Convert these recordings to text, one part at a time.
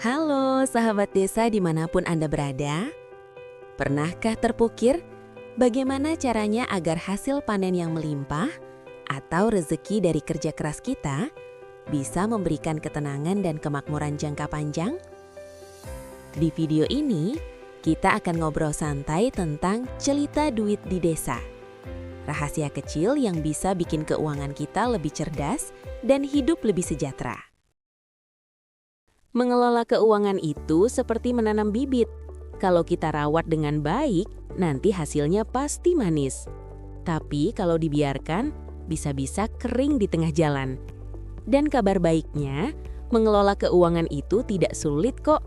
Halo sahabat desa dimanapun Anda berada. Pernahkah terpikir bagaimana caranya agar hasil panen yang melimpah atau rezeki dari kerja keras kita bisa memberikan ketenangan dan kemakmuran jangka panjang? Di video ini, kita akan ngobrol santai tentang cerita duit di desa. Rahasia kecil yang bisa bikin keuangan kita lebih cerdas dan hidup lebih sejahtera. Mengelola keuangan itu seperti menanam bibit. Kalau kita rawat dengan baik, nanti hasilnya pasti manis. Tapi kalau dibiarkan, bisa-bisa kering di tengah jalan. Dan kabar baiknya, mengelola keuangan itu tidak sulit kok.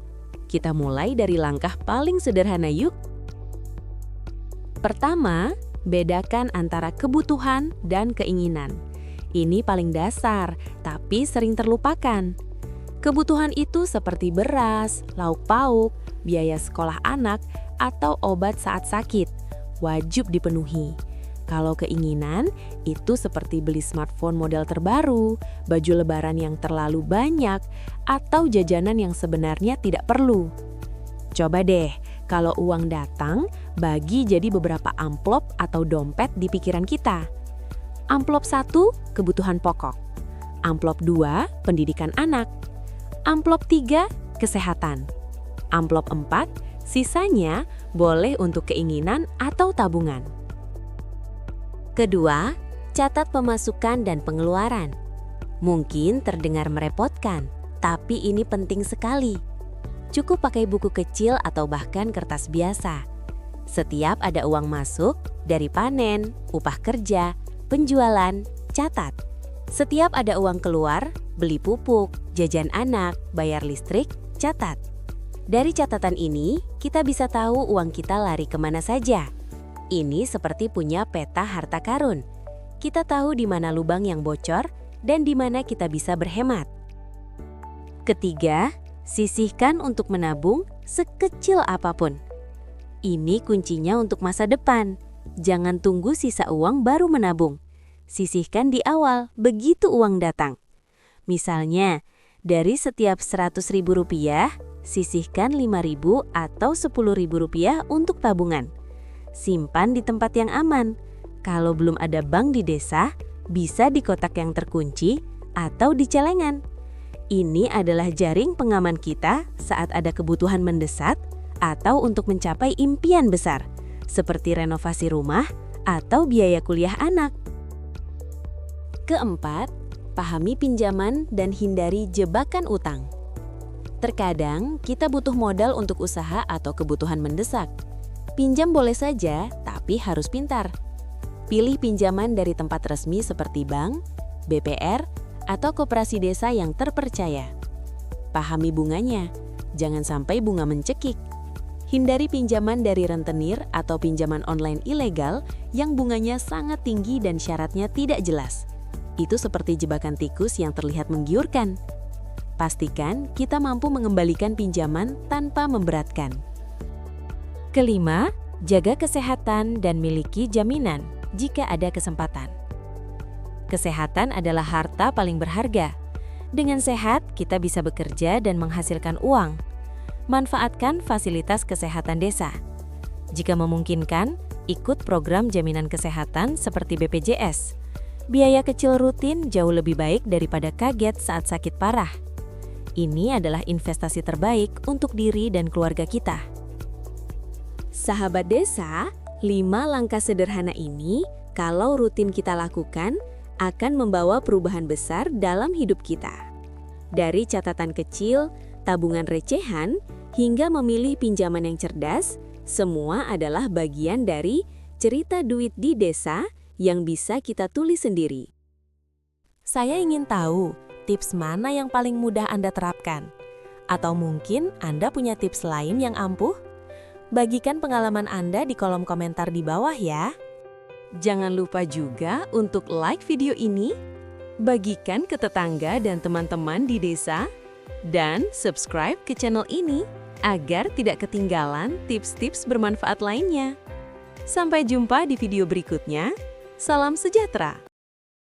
Kita mulai dari langkah paling sederhana yuk. Pertama, bedakan antara kebutuhan dan keinginan. Ini paling dasar, tapi sering terlupakan. Kebutuhan itu seperti beras, lauk pauk, biaya sekolah anak, atau obat saat sakit, wajib dipenuhi. Kalau keinginan, itu seperti beli smartphone model terbaru, baju lebaran yang terlalu banyak, atau jajanan yang sebenarnya tidak perlu. Coba deh, kalau uang datang, bagi jadi beberapa amplop atau dompet di pikiran kita. Amplop 1, kebutuhan pokok. Amplop 2, pendidikan anak. Amplop 3, kesehatan. Amplop 4, sisanya boleh untuk keinginan atau tabungan. Kedua, catat pemasukan dan pengeluaran. Mungkin terdengar merepotkan, tapi ini penting sekali. Cukup pakai buku kecil atau bahkan kertas biasa. Setiap ada uang masuk, dari panen, upah kerja, penjualan, catat. Setiap ada uang keluar, beli pupuk, jajan anak, bayar listrik, catat. Dari catatan ini, kita bisa tahu uang kita lari kemana saja. Ini seperti punya peta harta karun. Kita tahu di mana lubang yang bocor dan di mana kita bisa berhemat. Ketiga, sisihkan untuk menabung sekecil apapun. Ini kuncinya untuk masa depan. Jangan tunggu sisa uang baru menabung. Sisihkan di awal, begitu uang datang. Misalnya, dari setiap Rp100.000, sisihkan Rp5.000 atau Rp10.000 untuk tabungan. Simpan di tempat yang aman. Kalau belum ada bank di desa, bisa di kotak yang terkunci atau di celengan. Ini adalah jaring pengaman kita saat ada kebutuhan mendesak atau untuk mencapai impian besar, seperti renovasi rumah atau biaya kuliah anak. Keempat, pahami pinjaman dan hindari jebakan utang. Terkadang kita butuh modal untuk usaha atau kebutuhan mendesak. Pinjam boleh saja, tapi harus pintar. Pilih pinjaman dari tempat resmi seperti bank, BPR, atau koperasi desa yang terpercaya. Pahami bunganya, jangan sampai bunga mencekik. Hindari pinjaman dari rentenir atau pinjaman online ilegal yang bunganya sangat tinggi dan syaratnya tidak jelas. Itu seperti jebakan tikus yang terlihat menggiurkan. Pastikan kita mampu mengembalikan pinjaman tanpa memberatkan. Kelima, jaga kesehatan dan miliki jaminan jika ada kesempatan. Kesehatan adalah harta paling berharga. Dengan sehat, kita bisa bekerja dan menghasilkan uang. Manfaatkan fasilitas kesehatan desa. Jika memungkinkan, ikut program jaminan kesehatan seperti BPJS. Biaya kecil rutin jauh lebih baik daripada kaget saat sakit parah. Ini adalah investasi terbaik untuk diri dan keluarga kita. Sahabat desa, 5 langkah sederhana ini kalau rutin kita lakukan akan membawa perubahan besar dalam hidup kita. Dari catatan kecil, tabungan recehan, hingga memilih pinjaman yang cerdas, semua adalah bagian dari cerita duit di desa yang bisa kita tulis sendiri. Saya ingin tahu tips mana yang paling mudah Anda terapkan. Atau mungkin Anda punya tips lain yang ampuh? Bagikan pengalaman Anda di kolom komentar di bawah ya. Jangan lupa juga untuk like video ini, bagikan ke tetangga dan teman-teman di desa, dan subscribe ke channel ini agar tidak ketinggalan tips-tips bermanfaat lainnya. Sampai jumpa di video berikutnya. Salam sejahtera.